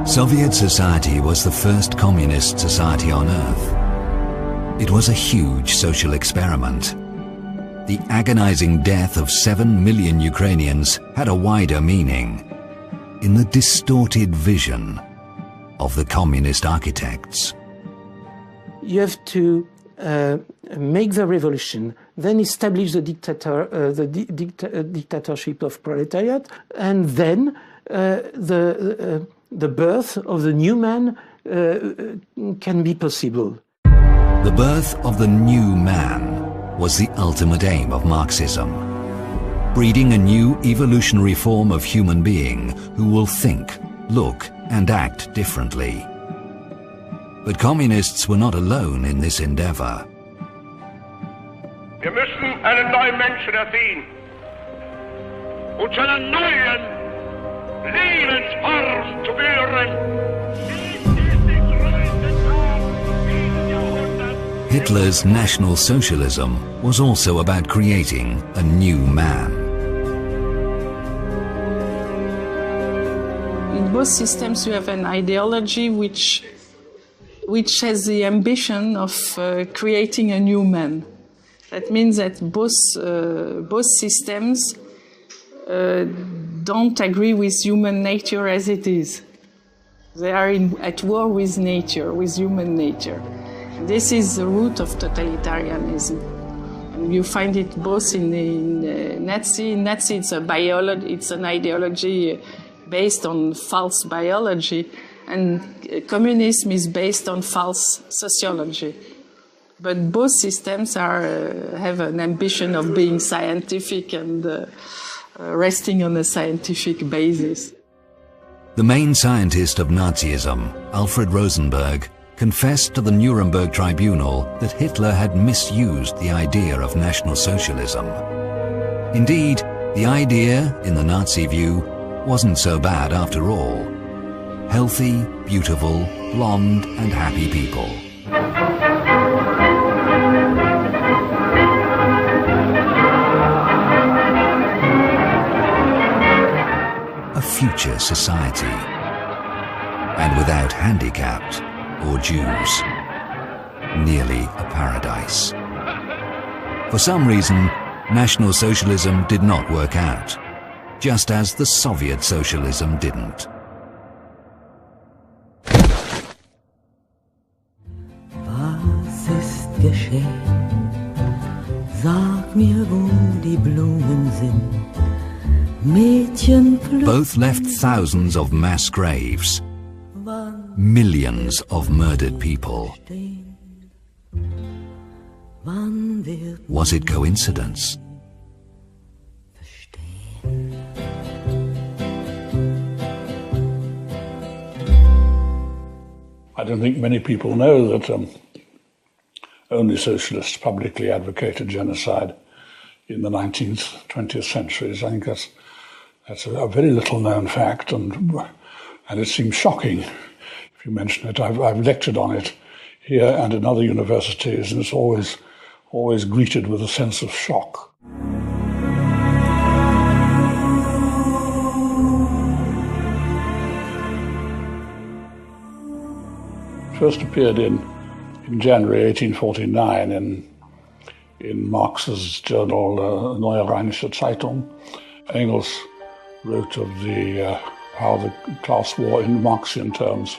Soviet society was the first communist society on Earth. It was a huge social experiment. The agonizing death of 7 million Ukrainians had a wider meaning in the distorted vision of the communist architects. You have to make the revolution, then establish the dictatorship of proletariat, and then the birth of the new man can be possible. The birth of the new man was the ultimate aim of Marxism, breeding a new evolutionary form of human being who will think, look, and act differently. But communists were not alone in this endeavor. Wir müssen einen neuen Menschen erziehen und zu einer neuen Lebensform zu führen. Hitler's National Socialism was also about creating a new man. In both systems you have an ideology which has the ambition of creating a new man. That means that both systems don't agree with human nature as it is. They are at war with nature, with human nature. This is the root of totalitarianism. And you find it both in Nazi. Nazi, it's an ideology based on false biology, and communism is based on false sociology. But both systems have an ambition of being scientific and resting on a scientific basis. The main scientist of Nazism, Alfred Rosenberg, confessed to the Nuremberg Tribunal that Hitler had misused the idea of National Socialism. Indeed, the idea, in the Nazi view, wasn't so bad after all. Healthy, beautiful, blonde, and happy people. A future society. And without handicapped or Jews. Nearly a paradise. For some reason, National Socialism did not work out, just as the Soviet socialism didn't. Was ist geschehen? Sag mir, wo die Blumen sind. Mädchen plötzlich. Both left thousands of mass graves. Millions of murdered people. Was it coincidence? I don't think many people know that only socialists publicly advocated genocide in the 19th, 20th centuries. I think that's a very little known fact, and it seems shocking if you mention it. I've lectured on it here and in other universities, and it's always greeted with a sense of shock. First appeared in January 1849 in Marx's journal Neue Rheinische Zeitung. Engels wrote of how the class war in Marxian terms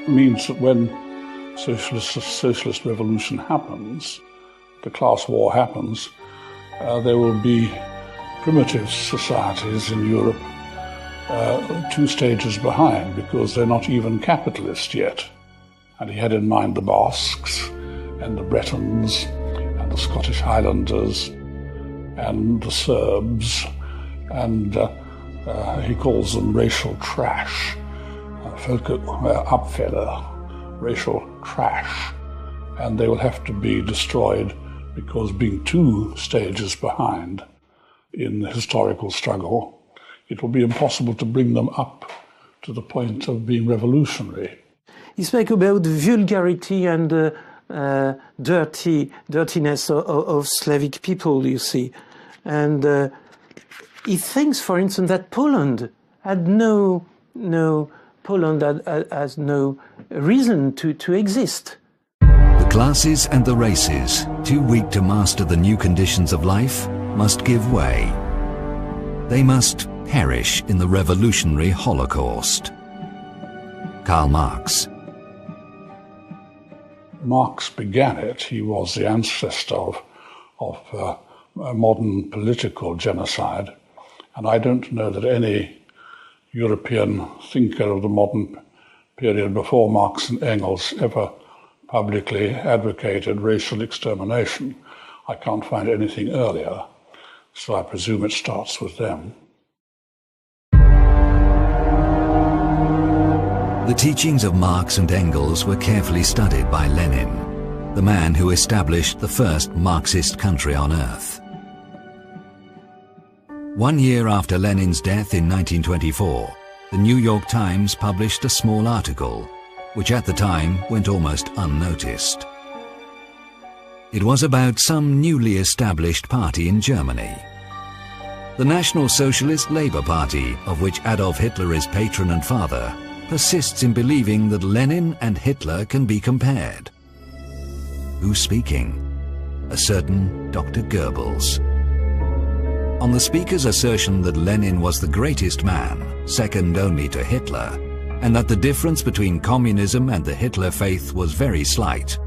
means that when socialist revolution happens, the class war happens, there will be primitive societies in Europe 2 stages behind, because they're not even capitalist yet. And he had in mind the Basques and the Bretons and the Scottish Highlanders and the Serbs, and he calls them racial trash, Abfälle, racial trash, and they will have to be destroyed, because being 2 stages behind in the historical struggle, it will be impossible to bring them up to the point of being revolutionary. He spoke about the vulgarity and dirtiness of Slavic people, you see. And he thinks, for instance, that Poland had no Poland has no reason to exist. The classes and the races, too weak to master the new conditions of life, must give way. They must perish in the revolutionary Holocaust. Karl Marx. Marx began it. He was the ancestor of modern political genocide. And I don't know that any European thinker of the modern period before Marx and Engels ever publicly advocated racial extermination. I can't find anything earlier, so I presume it starts with them. The teachings of Marx and Engels were carefully studied by Lenin, the man who established the first Marxist country on earth. 1 year after Lenin's death in 1924, the New York Times published a small article, which at the time went almost unnoticed. It was about some newly established party in Germany. The National Socialist Labour Party, of which Adolf Hitler is patron and father, persists in believing that Lenin and Hitler can be compared. Who's speaking? A certain Dr. Goebbels. On the speaker's assertion that Lenin was the greatest man, second only to Hitler, and that the difference between communism and the Hitler faith was very slight,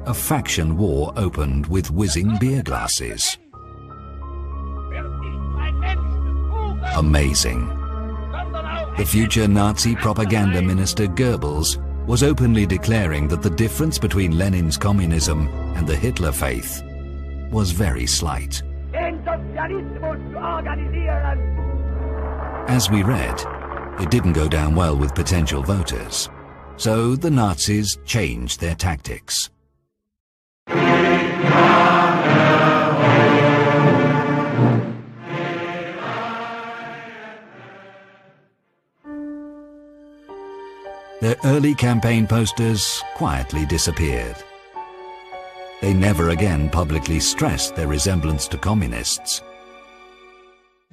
a faction war opened with whizzing beer glasses. Amazing. The future Nazi propaganda minister Goebbels was openly declaring that the difference between Lenin's communism and the Hitler faith was very slight. As we read, it didn't go down well with potential voters, so the Nazis changed their tactics. Their early campaign posters quietly disappeared. They never again publicly stressed their resemblance to communists.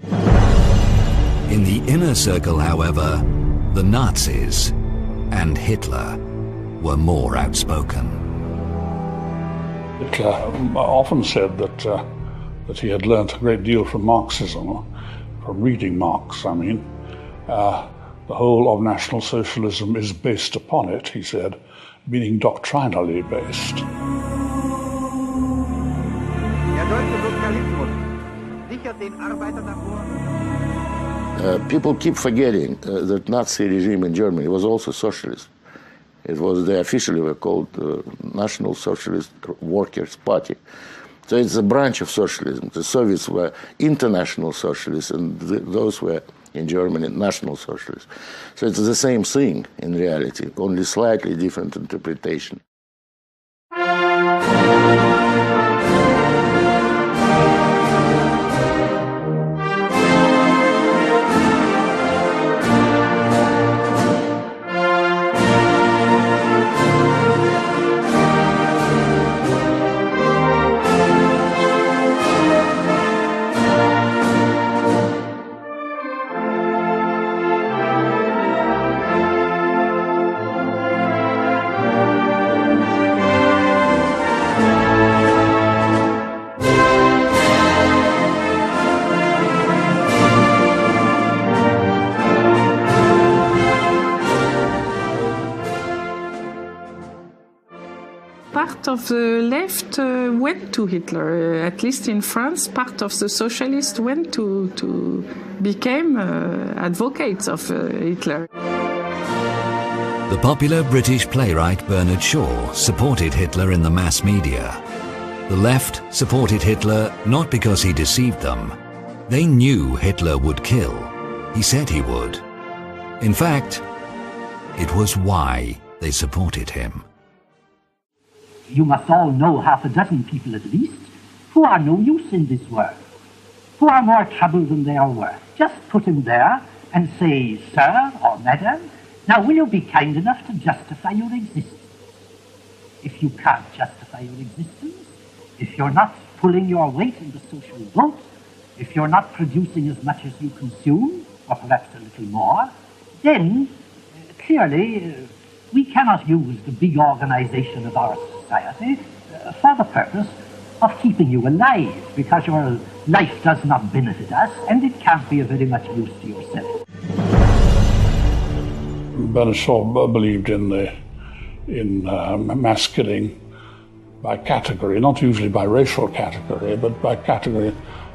In the inner circle, however, the Nazis and Hitler were more outspoken. Hitler often said that he had learnt a great deal from Marxism, from reading Marx, I mean. The whole of National Socialism is based upon it, he said, meaning doctrinally based. People keep forgetting that Nazi regime in Germany was also socialist. It was, they officially were called National Socialist Workers' Party. So it's a branch of socialism. The Soviets were international socialists, and those were, in Germany, national socialists. So it's the same thing in reality, only slightly different interpretation. Part of the left went to Hitler. At least in France, part of the socialists went to became advocates of Hitler. The popular British playwright Bernard Shaw supported Hitler in the mass media. The left supported Hitler not because he deceived them. They knew Hitler would kill. He said he would. In fact, it was why they supported him. You must all know half a dozen people at least who are no use in this world, who are more trouble than they are worth. Just put him there and say, "Sir or Madam, now will you be kind enough to justify your existence?" If you can't justify your existence, if you're not pulling your weight in the social vote, if you're not producing as much as you consume, or perhaps a little more, then clearly, we cannot use the big organization of our society for the purpose of keeping you alive, because your life does not benefit us, and it can't be of very much use to yourself. Bernard Shaw believed in mass killing by category, not usually by racial category, but by category,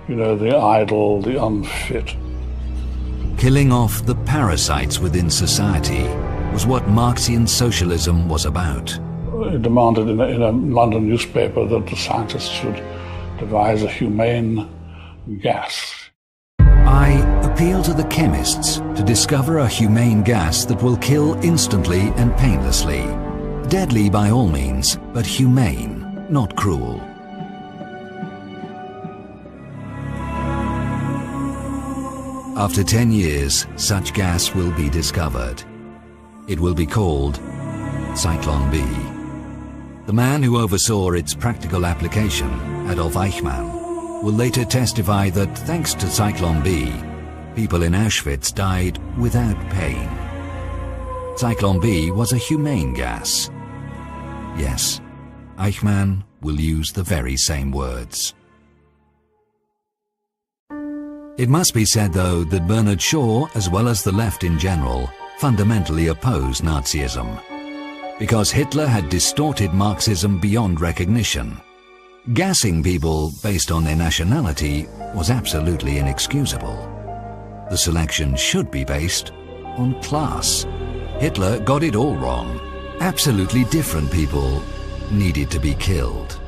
the idle, the unfit. Killing off the parasites within society was what Marxian socialism was about. It demanded in a London newspaper that the scientists should devise a humane gas. I appeal to the chemists to discover a humane gas that will kill instantly and painlessly. Deadly by all means, but humane, not cruel. After 10 years, such gas will be discovered. It will be called Cyclone B. The man who oversaw its practical application, Adolf Eichmann, will later testify that thanks to Cyclone B, people in Auschwitz died without pain. Cyclone B was a humane gas. Yes, Eichmann will use the very same words. It must be said, though, that Bernard Shaw, as well as the left in general, fundamentally opposed Nazism, because Hitler had distorted Marxism beyond recognition. Gassing people based on their nationality was absolutely inexcusable. The selection should be based on class. Hitler got it all wrong. Absolutely different people needed to be killed.